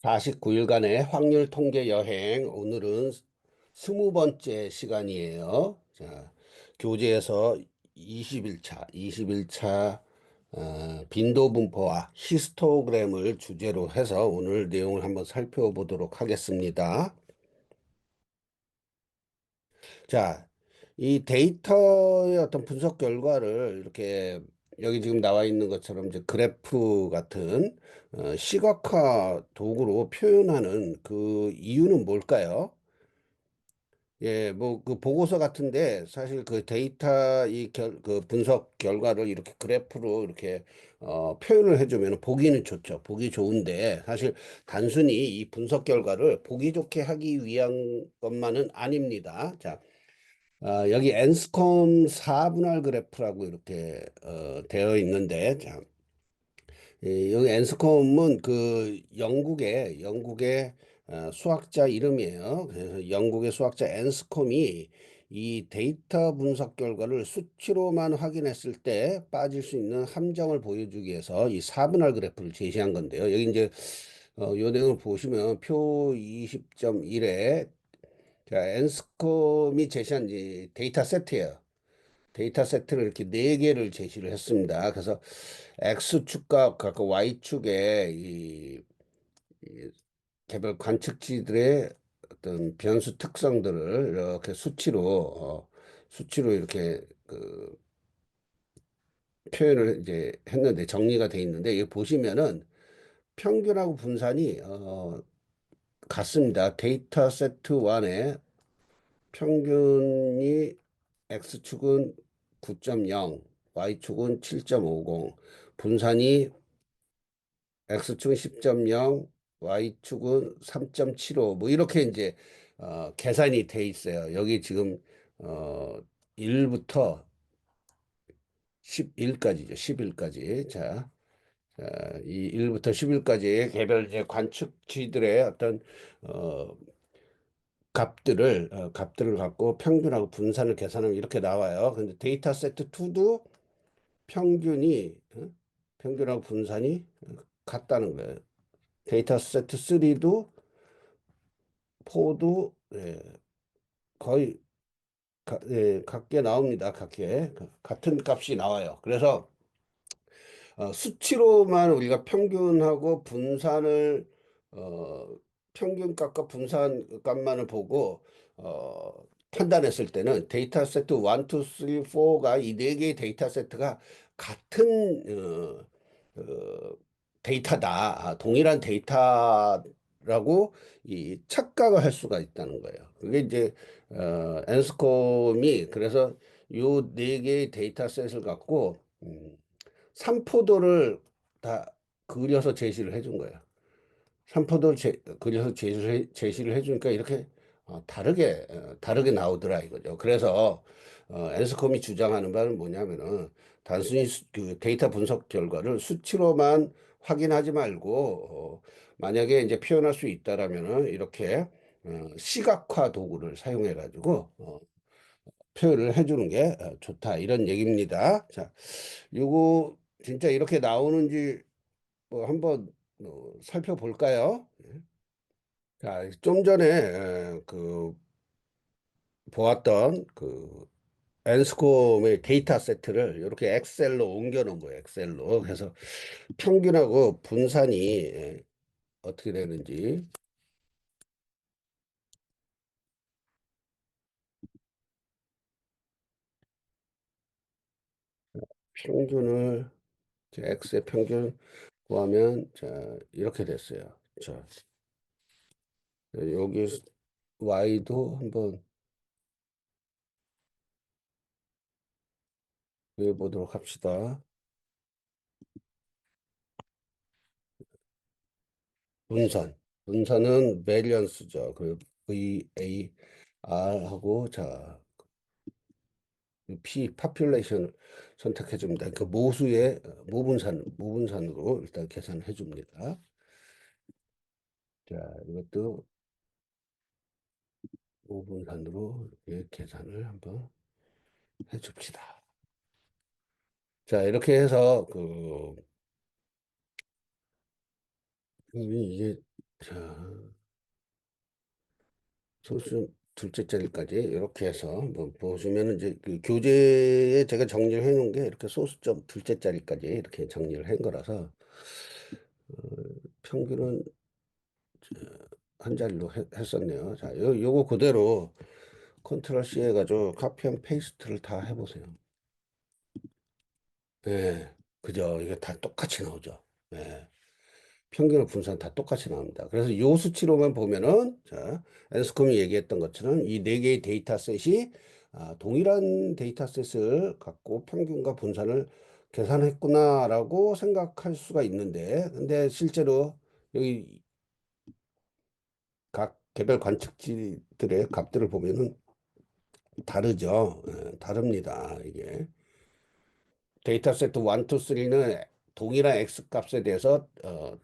49일간의 확률 통계 여행. 오늘은 20번째 시간이에요. 자, 교재에서 21차 빈도 분포와 히스토그램을 주제로 해서 오늘 내용을 한번 살펴보도록 하겠습니다. 자, 이 데이터의 어떤 분석 결과를 이렇게 여기 지금 나와 있는 것처럼 이제 그래프 같은 시각화 도구로 표현하는 그 이유는 뭘까요? 예, 뭐 그 보고서 같은데 사실 그 데이터 그 분석 결과를 이렇게 그래프로 이렇게 표현을 해주면 보기는 좋죠. 보기 좋은데 사실 단순히 이 분석 결과를 보기 좋게 하기 위한 것만은 아닙니다. 자, 여기 엔스콤 4분할 그래프라고 이렇게 되어 있는데, 자, 여기 엔스콤은 그 영국의 수학자 이름이에요. 그래서 영국의 수학자 엔스콤이 이 데이터 분석 결과를 수치로만 확인했을 때 빠질 수 있는 함정을 보여주기 위해서 이 4분할 그래프를 제시한 건데요. 여기 이제 요 내용을 보시면 표 20.1에 자, 엔스콤이 제시한 이 데이터 세트예요. 데이터 세트를 이렇게 네 개를 제시를 했습니다. 그래서 X축과 각 Y축의 이 개별 관측지들의 어떤 변수 특성들을 이렇게 수치로 이렇게 그 표현을 이제 했는데 정리가 돼 있는데 여기 보시면은 평균하고 분산이 같습니다. 데이터 세트 1에 평균이 X축은 9.0, Y축은 7.50, 분산이 X축은 10.0, Y축은 3.75, 뭐 이렇게 이제 계산이 돼 있어요. 여기 지금 어 1부터 11까지죠. 11까지. 자, 이 1부터 10일까지의 개별 이제 관측치들의 어떤 어 값들을 갖고 평균하고 분산을 계산하면 이렇게 나와요. 근데 데이터 세트 2도 평균하고 분산이 같다는 거예요. 데이터 세트 3도 4도 거의 같게 나옵니다. 같은 값이 나와요. 그래서 수치로만 우리가 평균하고 분산을 어, 평균값과 분산값만을 보고 판단했을 때는 데이터 세트 1, 2, 3, 4가 이 네 개의 데이터 세트가 같은 데이터다. 동일한 데이터라고 이 착각을 할 수가 있다는 거예요. 그게 이제 엔스콤이 그래서 요 네 개의 데이터셋을 갖고 3포도를 다 그려서 제시를 해준 거예요. 삼포도를 그려서 제시를 해주니까 이렇게 다르게 나오더라 이거죠. 그래서 엔스콤이 주장하는 바는 뭐냐면은 단순히 그 데이터 분석 결과를 수치로만 확인하지 말고 만약에 이제 표현할 수 있다라면은 이렇게 시각화 도구를 사용해 가지고 표현을 해주는 게 좋다 이런 얘기입니다. 자, 요거 진짜 이렇게 나오는지 뭐 한번 살펴볼까요? 자, 좀 전에 그 보았던 그 엔스콤의 데이터 세트를 이렇게 엑셀로 옮겨 놓은 거예요. 엑셀로. 그래서 평균하고 분산이 어떻게 되는지 평균을 X의 평균 구하면 자, 이렇게 됐어요. 자, 여기 Y도 한번 해보도록 합시다. 분산. 분산은 베리언스죠. 그 VAR하고 자, P 파퓰레이션 선택해 줍니다. 그 모수의 모분산으로 일단 계산해 줍니다. 자, 이것도 모분산으로 이렇게 계산을 한번 해 줍시다. 자, 이렇게 해서 이게 자, 소수 둘째 자리까지 이렇게 해서 뭐 보시면은 이제 그 교재에 제가 정리를 해 놓은 게 이렇게 소수점 둘째 자리까지 이렇게 정리를 한 거라서 평균은 한 자리로 했었네요. 자, 요거 그대로 컨트롤 C 해가지고 카피 앤 페이스트를 다 해보세요. 예, 그죠. 이게 다 똑같이 나오죠. 예. 평균의 분산 다 똑같이 나옵니다. 그래서 요 수치로만 보면은, 자, 앤스콤이 얘기했던 것처럼 이 네 개의 데이터셋이 동일한 데이터셋을 갖고 평균과 분산을 계산했구나라고 생각할 수가 있는데, 근데 실제로 여기 각 개별 관측지들의 값들을 보면은 다르죠. 예, 다릅니다. 이게. 데이터 세트 1, 2, 3는 동일한 X 값에 대해서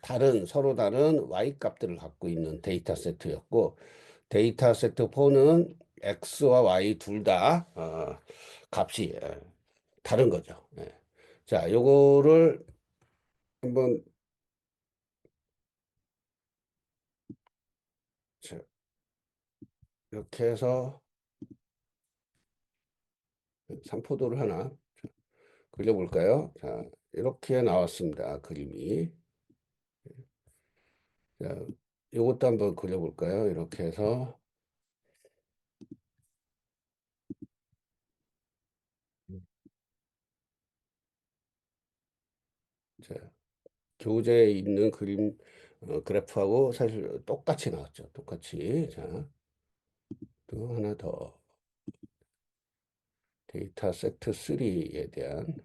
다른 서로 다른 Y 값들을 갖고 있는 데이터 세트였고 데이터 세트 4는 X와 Y 둘 다 값이 다른 거죠. 예. 자, 요거를 한번 자, 이렇게 해서 삼포도를 하나 그려볼까요? 자, 이렇게 나왔습니다. 그림이. 자, 요것도 한번 그려볼까요? 이렇게 해서 자, 교재에 있는 그림 그래프하고 사실 똑같이 나왔죠. 똑같이. 자, 또 하나 더 데이터 세트 3에 대한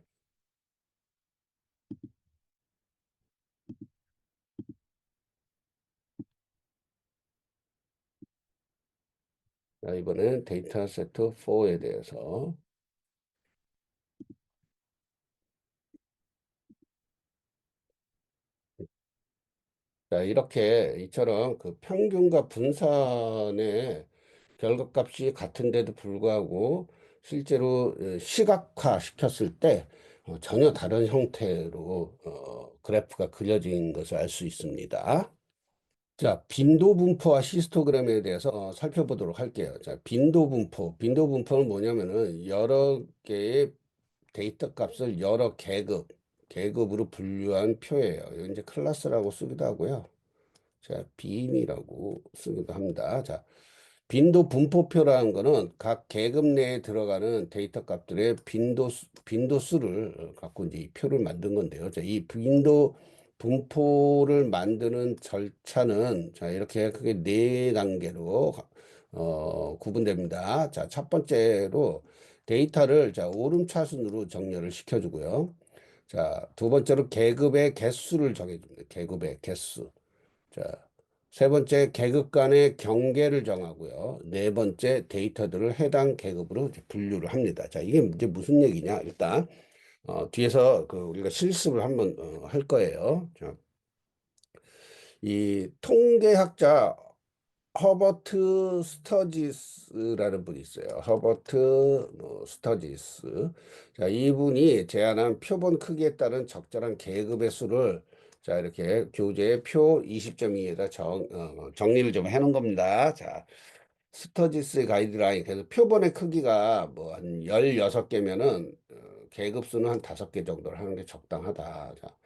자, 이번엔 데이터 세트 4에 대해서 자, 이렇게 이처럼 그 평균과 분산의 결과값이 같은데도 불구하고 실제로 시각화 시켰을 때 전혀 다른 형태로 그래프가 그려진 것을 알 수 있습니다. 자, 빈도 분포와 히스토그램에 대해서 살펴보도록 할게요. 자, 빈도 분포. 빈도 분포는 뭐냐면은 여러 개의 데이터 값을 여러 계급으로 분류한 표예요. 이거 이제 클래스라고 쓰기도 하고요. 자, 빈이라고 쓰기도 합니다. 자, 빈도 분포표라는 거는 각 계급 내에 들어가는 데이터 값들의 빈도수를 갖고 이제 이 표를 만든 건데요. 자, 이 빈도 분포를 만드는 절차는 자, 이렇게 크게 네 단계로 구분됩니다. 자, 첫 번째로 데이터를 자, 오름차순으로 정렬을 시켜주고요. 자, 두 번째로 계급의 개수를 정해줍니다. 계급의 개수. 자, 세 번째 계급 간의 경계를 정하고요. 네 번째 데이터들을 해당 계급으로 이제 분류를 합니다. 자, 이게 이제 무슨 얘기냐? 일단 뒤에서 그 우리가 실습을 한번 할 거예요. 자, 이 통계학자 허버트 스터지스라는 분이 있어요. 허버트 스터지스. 자, 이분이 제안한 표본 크기에 따른 적절한 계급의 수를 자, 이렇게 교재 표 20.2에다 정리를 좀 해놓은 겁니다. 자, 스터지스의 가이드라인. 그래서 표본의 크기가 뭐 한 16개면은 계급수는 한 5개 정도를 하는 게 적당하다. 자,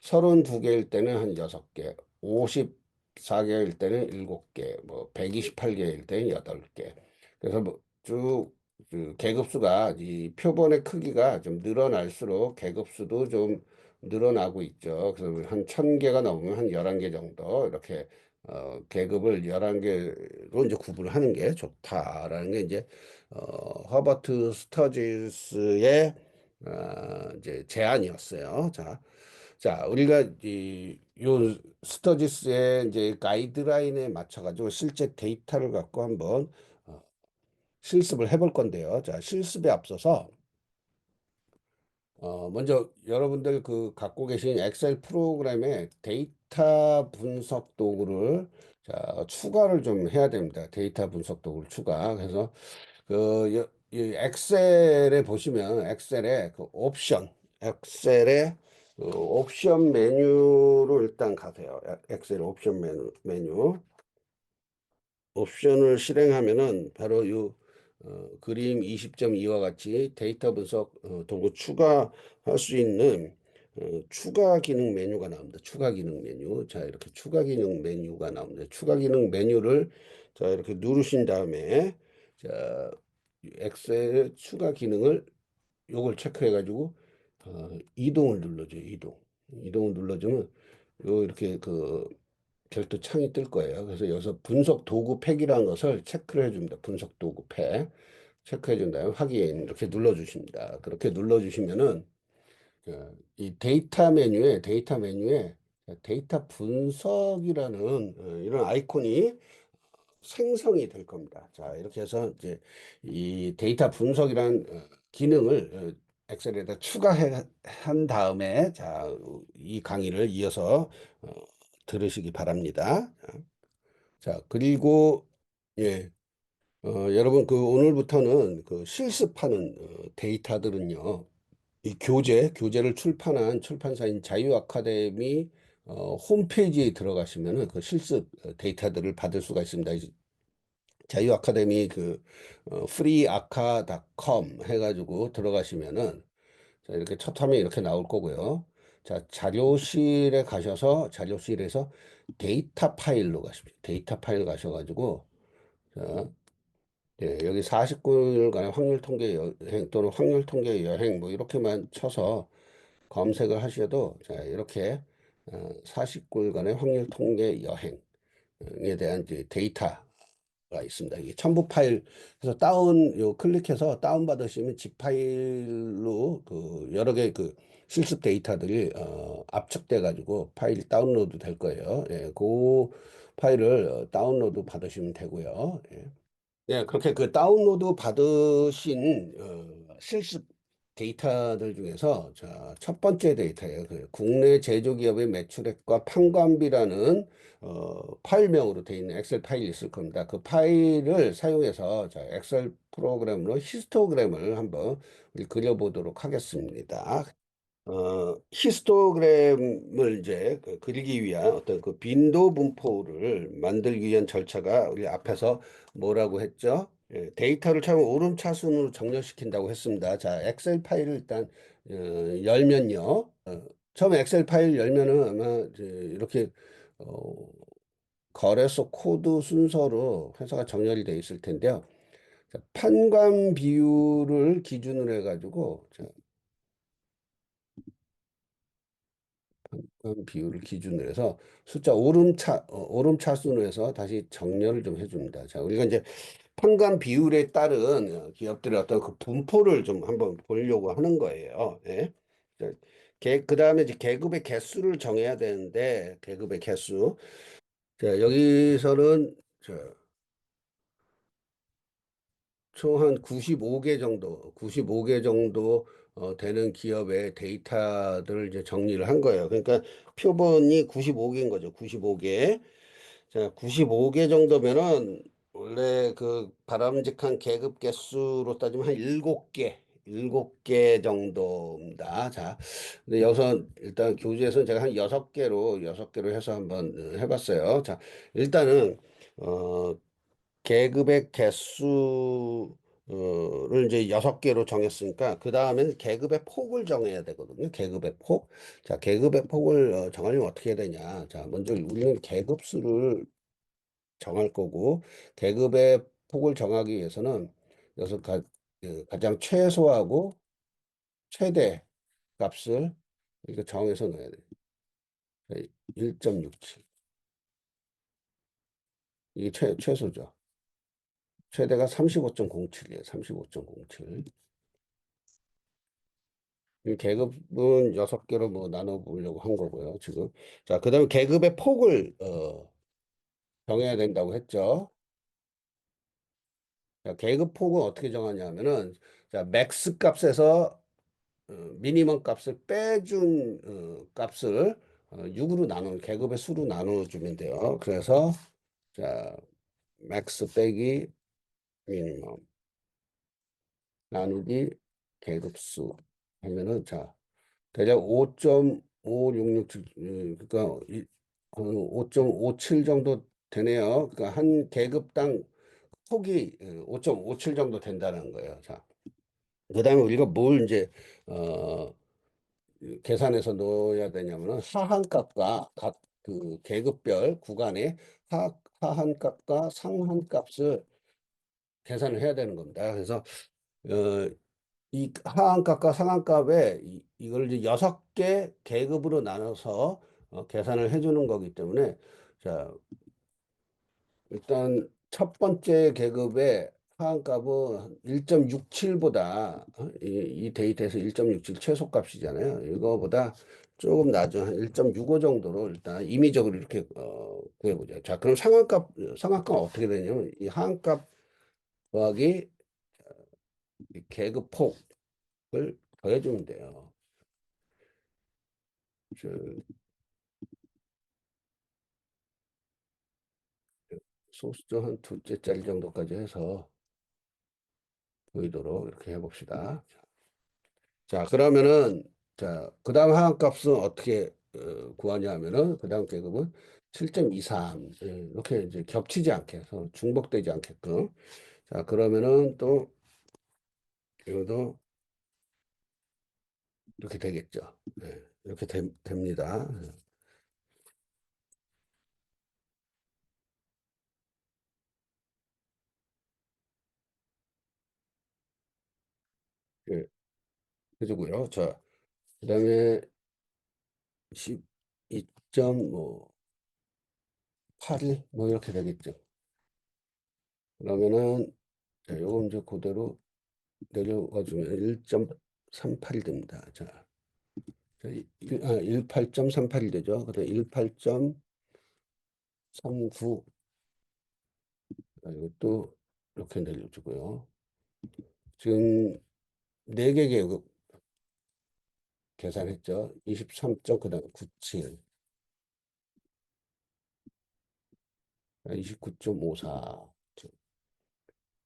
32개일 때는 한 6개, 54개일 때는 7개, 뭐 128개일 때는 8개. 그래서 뭐쭉 계급수가 이 표본의 크기가 좀 늘어날수록 계급수도 좀 늘어나고 있죠. 그래서 한 1000개가 넘으면 한 11개 정도 이렇게 계급을 11개로 이제 구분을 하는 게 좋다라는 게 이제 허버트 스터지스의 이제 제안이었어요. 자, 자, 우리가 요 스터디스의 이제 가이드라인에 맞춰가지고 실제 데이터를 갖고 한번 실습을 해볼 건데요. 자, 실습에 앞서서 먼저 여러분들 그 갖고 계신 엑셀 프로그램에 데이터 분석 도구를 자, 추가를 좀 해야 됩니다. 데이터 분석 도구를 추가. 그래서 이 엑셀에 보시면 엑셀에 그 옵션, 엑셀에 옵션 메뉴로 일단 가세요. 엑셀 옵션 메뉴. 옵션을 실행하면은 바로 이 그림 20.2와 같이 데이터 분석 도구 추가할 수 있는 추가 기능 메뉴가 나옵니다. 추가 기능 메뉴. 자, 이렇게 추가 기능 메뉴가 나옵니다. 추가 기능 메뉴를 자, 이렇게 누르신 다음에 자, 엑셀 추가 기능을 요걸 체크해 가지고 이동을 눌러줘요. 이동을 눌러주면 요 이렇게 그 별도 창이 뜰 거예요. 그래서 여기서 분석 도구 팩이라는 것을 체크를 해줍니다. 분석 도구 팩 체크해 준 다음에 확인 이렇게 눌러주십니다. 그렇게 눌러주시면은 이 데이터 메뉴에 데이터 분석이라는 이런 아이콘이 생성이 될 겁니다. 자, 이렇게 해서 이제 이 데이터 분석이라는 기능을 엑셀에다 추가해 한 다음에 자, 이 강의를 이어서 들으시기 바랍니다. 자, 그리고 예, 여러분 그 오늘부터는 그 실습하는 데이터들은요. 이 교재를 출판한 출판사인 자유 아카데미 홈페이지에 들어가시면은 그 실습 데이터들을 받을 수가 있습니다. 자유 아카데미 그 freeaka.com 해가지고 들어가시면은 자, 이렇게 첫 화면 이렇게 나올 거고요. 자, 자료실에 가셔서 자료실에서 데이터 파일로 가십니다. 데이터 파일 가셔가지고 자, 예, 여기 49일간의 확률 통계 여행 또는 확률 통계 여행 뭐 이렇게만 쳐서 검색을 하셔도 자, 이렇게 49일간의 확률 통계 여행에 대한 이제 데이터가 있습니다. 이게 첨부 파일 그래서 요 클릭해서 다운 받으시면 집 파일로 그 여러 개 그 실습 데이터들이 압축돼 가지고 파일이 다운로드 될 거예요. 예, 그 파일을 다운로드 받으시면 되고요. 예. 네, 그렇게 그 다운로드 받으신 실습 데이터들 중에서 자, 첫 번째 데이터예요. 그 국내 제조기업의 매출액과 판관비라는 파일명으로 되어 있는 엑셀 파일이 있을 겁니다. 그 파일을 사용해서 자, 엑셀 프로그램으로 히스토그램을 한번 우리 그려보도록 하겠습니다. 히스토그램을 이제 그리기 위한 어떤 그 빈도 분포를 만들기 위한 절차가 우리 앞에서 뭐라고 했죠? 예, 데이터를 처음 오름차순으로 정렬시킨다고 했습니다. 자, 엑셀 파일을 일단 열면요. 처음 엑셀 파일 열면은 아마 이제 이렇게 어, 거래소 코드 순서로 회사가 정렬이 되어 있을 텐데요. 자, 판관 비율을 기준으로 해가지고 비율을 기준으로 해서 숫자 오름차순으로 해서 다시 정렬을 좀 해줍니다. 자, 우리가 이제 판관 비율에 따른 기업들의 어떤 그 분포를 좀 한번 보려고 하는 거예요. 예. 자, 그 다음에 이제 계급의 개수를 정해야 되는데, 계급의 개수. 자, 여기서는 총 한 95개 정도, 95개 정도 되는 기업의 데이터들을 이제 정리를 한 거예요. 그러니까 표본이 95개인 거죠. 95개. 자, 95개 정도면은 원래 그 바람직한 계급 개수로 따지면 한 7개, 7개 정도입니다. 자, 근데 여기서 일단 교재에서는 제가 한 6개로 해서 한번 해봤어요. 자, 일단은 어, 계급의 개수를 이제 6개로 정했으니까 그 다음에는 계급의 폭을 정해야 되거든요. 계급의 폭. 자, 계급의 폭을 정하려면 어떻게 해야 되냐. 자, 먼저 우리는 계급수를 정할 거고 계급의 폭을 정하기 위해서는 여기서 가장 최소하고 최대 값을 이렇게 정해서 넣어야 돼요. 1.67. 이게 최소죠. 최대가 35.07이에요. 35.07. 이 계급은 6개로 뭐 나눠보려고 한 거고요, 지금. 자, 그 다음에 계급의 폭을, 정해야 된다고 했죠. 자, 계급 폭은 어떻게 정하냐면은, 자, 맥스 값에서, 미니멈 값을 빼준, 값을, 6으로 계급의 수로 나눠주면 돼요. 그래서, 자, 맥스 빼기 미니멈 나누기 계급수 하면은, 자, 대략 5667, 그러니까 5.57 정도 되네요. 그러니까 한 계급당 폭이 5.57 정도 된다는 거예요. 자, 그다음에 우리가 뭘 이제 어, 계산해서 넣어야 되냐면은 하한값과 각 그 계급별 구간의 하한값과 상한값을 계산을 해야 되는 겁니다. 그래서 이 하한값과 상한값에 이걸 이제 6개 계급으로 나눠서 계산을 해주는 거기 때문에 자, 일단 첫 번째 계급의 하한값은 1.67보다 이 데이터에서 1.67 최소값이잖아요. 이거보다 조금 낮은 한 1.65 정도로 일단 임의적으로 이렇게 구해보죠. 자, 그럼 상한값은 어떻게 되냐면 이 하한값 더하기 이 계급 폭을 더해주면 돼요. 저, 소수점 한 두째 짜리 정도까지 해서 보이도록 이렇게 해봅시다. 자, 그러면은, 자, 그 다음 하한값은 어떻게 구하냐 하면은, 그 다음 계급은 7.23. 이렇게 이제 겹치지 않게 해서 중복되지 않게끔. 자, 그러면은 또, 이것도 이렇게 되겠죠. 이렇게 됩니다. 예, 해주고요. 자, 그 다음에 12.81, 뭐 이렇게 되겠죠. 그러면은, 자, 요거 이제 그대로 내려가주면 1.38이 됩니다. 자, 18.38이 되죠. 그다음 18.39. 이것도 이렇게 내려주고요. 지금 4개 계급 계산했죠. 23점, 그다음 97, 29.54,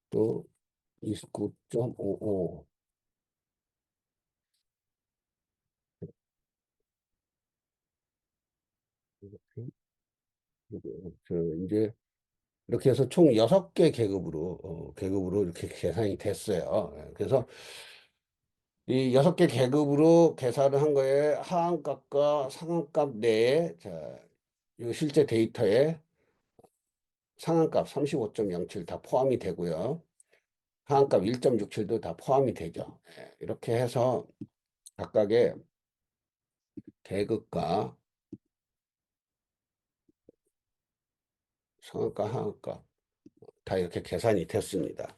또 29.55. 이제 이렇게 해서 총 6개 계급으로 이렇게 계산이 됐어요. 그래서 이 6개 계급으로 계산을 한 거에 하한값과 상한값 내에 자, 이 실제 데이터에 상한값 35.07 다 포함이 되고요. 하한값 1.67도 다 포함이 되죠. 이렇게 해서 각각의 계급과 상한가, 하한가 다 이렇게 계산이 됐습니다.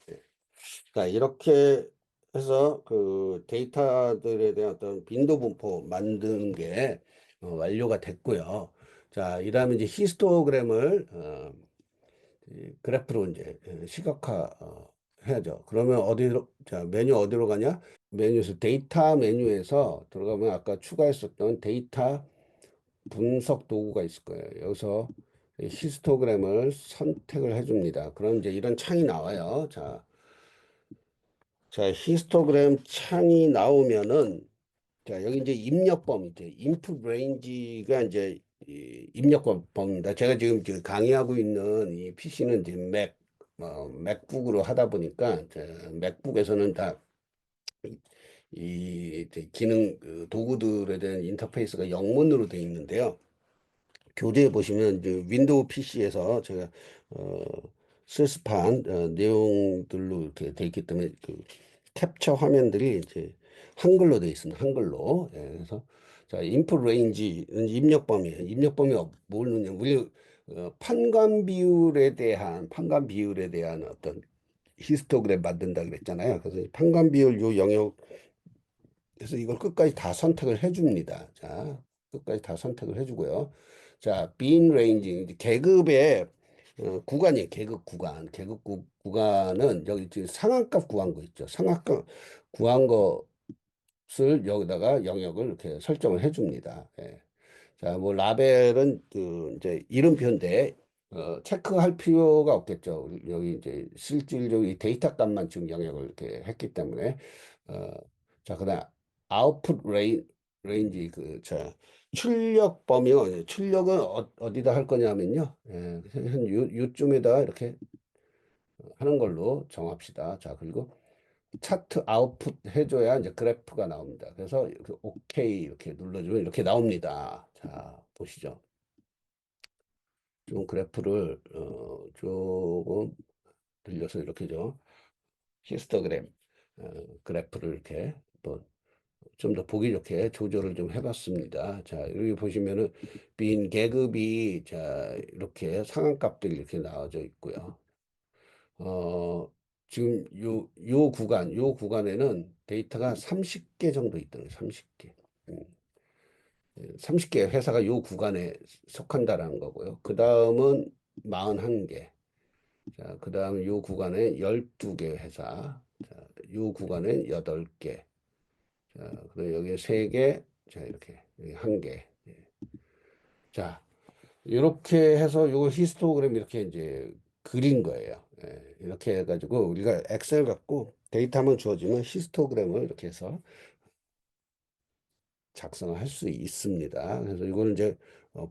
그러니까 이렇게 해서 그 데이터들에 대한 어떤 빈도 분포 만드는 게 완료가 됐고요. 자, 이다음에 이제 히스토그램을 이 그래프로 이제 시각화 해야죠. 그러면 어디로, 자, 메뉴 어디로 가냐? 메뉴에서 데이터 메뉴에서 들어가면 아까 추가했었던 데이터 분석 도구가 있을 거예요. 여기서 히스토그램을 선택을 해줍니다. 그럼 이제 이런 창이 나와요. 자, 히스토그램 창이 나오면은 자, 여기 이제 입력 이제 인풋 레인지가 이제 이 입력 범위입니다. 제가 지금 강의하고 있는 이 PC는 이제 맥북으로 하다 보니까 맥북에서는 다 이 기능 그 도구들에 대한 인터페이스가 영문으로 되어 있는데요. 교재에 보시면 이제 윈도우 PC에서 제가 어, 실습한 내용들로 이렇게 돼 있기 때문에 그 캡처 화면들이 이제 한글로 되어 있습니다. 한글로. 그래서 자, 인풋 레인지는 입력 범위예요. 입력 범위가 뭘 넣냐? 우리 판관 비율에 대한 어떤 히스토그램 만든다 그랬잖아요. 그래서 이 판관 비율 요 영역 그래서 이걸 끝까지 다 선택을 해줍니다. 자, 끝까지 다 선택을 해주고요. 자, 빈 레인지, 이제 계급의 구간이에요. 계급 구간. 구간은 여기 지금 상한값 구한 거 있죠. 상한값 구한 것을 여기다가 영역을 이렇게 설정을 해줍니다. 자, 뭐 라벨은 그 이제 이름표인데 체크할 필요가 없겠죠. 여기 이제 실질적인 이 데이터 값만 지금 영역을 이렇게 했기 때문에 어, 자, 그다음 아웃풋 레인지 그 자, 출력 범위요. 출력은 어디다 할 거냐면요. 예, 한 요쯤에다 이렇게 하는 걸로 정합시다. 자, 그리고 차트 아웃풋 해줘야 이제 그래프가 나옵니다. 그래서 이렇게 오케이 이렇게 눌러주면 이렇게 나옵니다. 자, 보시죠. 좀 그래프를 조금 들려서 이렇게죠. 히스토그램 그래프를 이렇게 좀 더 보기 좋게 조절을 좀 해봤습니다. 자, 여기 보시면은 빈 계급이 자 이렇게 상한값들이 이렇게 나와져 있고요. 어, 지금 요 구간에는 데이터가 30개 정도 있다는 거예요. 30개. 30개 회사가 요 구간에 속한다라는 거고요. 그 다음은 41개. 자, 그 다음 요 구간에 12개 회사. 자, 요 구간에 8개. 자, 그리고 여기 3개. 자, 이렇게. 여기 1개. 자, 이렇게 해서 요 히스토그램 이렇게 이제 그린 거예요. 예, 이렇게 해가지고 우리가 엑셀 갖고 데이터만 주어지면 히스토그램을 이렇게 해서 작성을 할 수 있습니다. 그래서 이거는 이제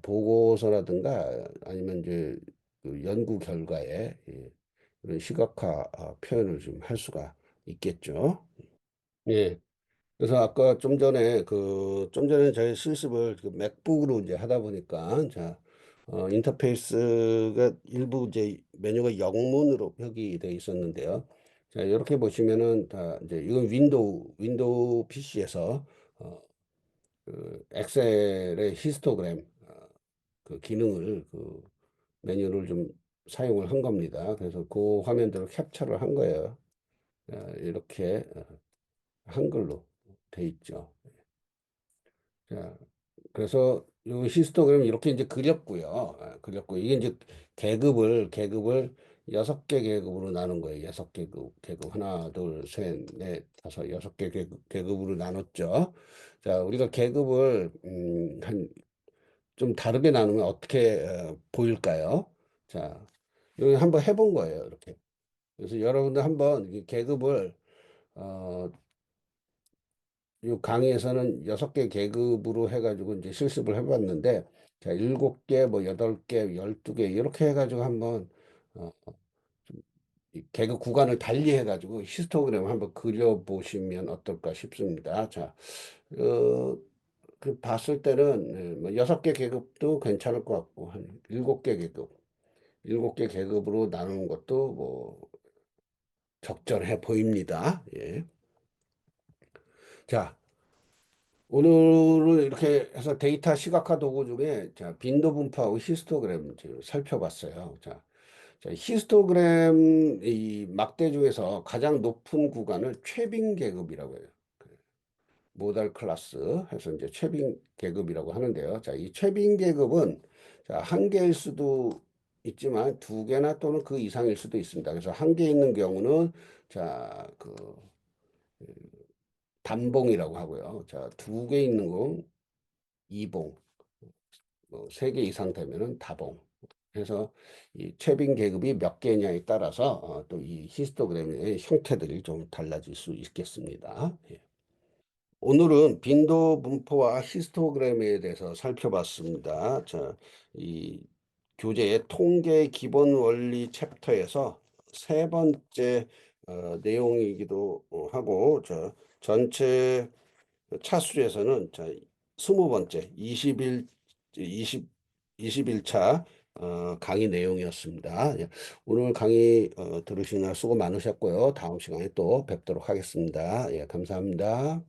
보고서라든가 아니면 이제 그 연구 결과에 이런 시각화 표현을 좀 할 수가 있겠죠. 예. 그래서 아까 좀 전에 저희 실습을 그 맥북으로 이제 하다 보니까 자 인터페이스가 일부 이제 메뉴가 영문으로 표기되어 있었는데요. 자 이렇게 보시면은 다 이제 이건 윈도우 PC에서 그 엑셀의 히스토그램 그 기능을 그 메뉴를 좀 사용을 한 겁니다. 그래서 그 화면들을 캡처를 한 거예요. 이렇게 한글로 돼 있죠. 자, 그래서 요 히스토그램 이렇게 이제 그렸고요. 그렸고 이게 이제 계급을 6개 계급으로 나눈 거예요. 6개 계급 하나, 둘, 셋, 넷, 다섯, 6개 계급으로 나눴죠. 자, 우리가 계급을 한 좀 다르게 나누면 어떻게 보일까요? 자, 여기 한번 해본 거예요. 이렇게. 그래서 여러분들 한번 이 계급을 어, 이 강의에서는 6개 계급으로 해가지고 이제 실습을 해봤는데, 자, 7개, 뭐 8개, 12개, 이렇게 해가지고 한번, 어, 이 계급 구간을 달리 해가지고 히스토그램을 한번 그려보시면 어떨까 싶습니다. 자, 어, 그 봤을 때는, 뭐 6개 계급도 괜찮을 것 같고, 한 7개 계급, 7개 계급으로 나누는 것도 뭐 적절해 보입니다. 예. 자, 오늘은 이렇게 해서 데이터 시각화 도구 중에 자, 빈도 분포하고 히스토그램 지금 살펴봤어요. 자, 히스토그램 이 막대 중에서 가장 높은 구간을 최빈 계급이라고 해요. 모달 클래스 해서 이제 최빈 계급이라고 하는데요. 자, 이 최빈 계급은 자, 한 개일 수도 있지만 2개나 또는 그 이상일 수도 있습니다. 그래서 한 개 있는 경우는 자, 그 단봉이라고 하고요. 자, 2개 있는 건 이봉, 뭐 3개 이상 되면은 다봉. 그래서 이 최빈 계급이 몇 개냐에 따라서 또 이 히스토그램의 형태들이 좀 달라질 수 있겠습니다. 예. 오늘은 빈도 분포와 히스토그램에 대해서 살펴봤습니다. 자, 이 교재의 통계 기본 원리 챕터에서 세 번째 내용이기도 하고, 전체 차수에서는 자, 20번째, 20, 21차 강의 내용이었습니다. 예, 오늘 강의 들으시느라 수고 많으셨고요. 다음 시간에 또 뵙도록 하겠습니다. 예, 감사합니다.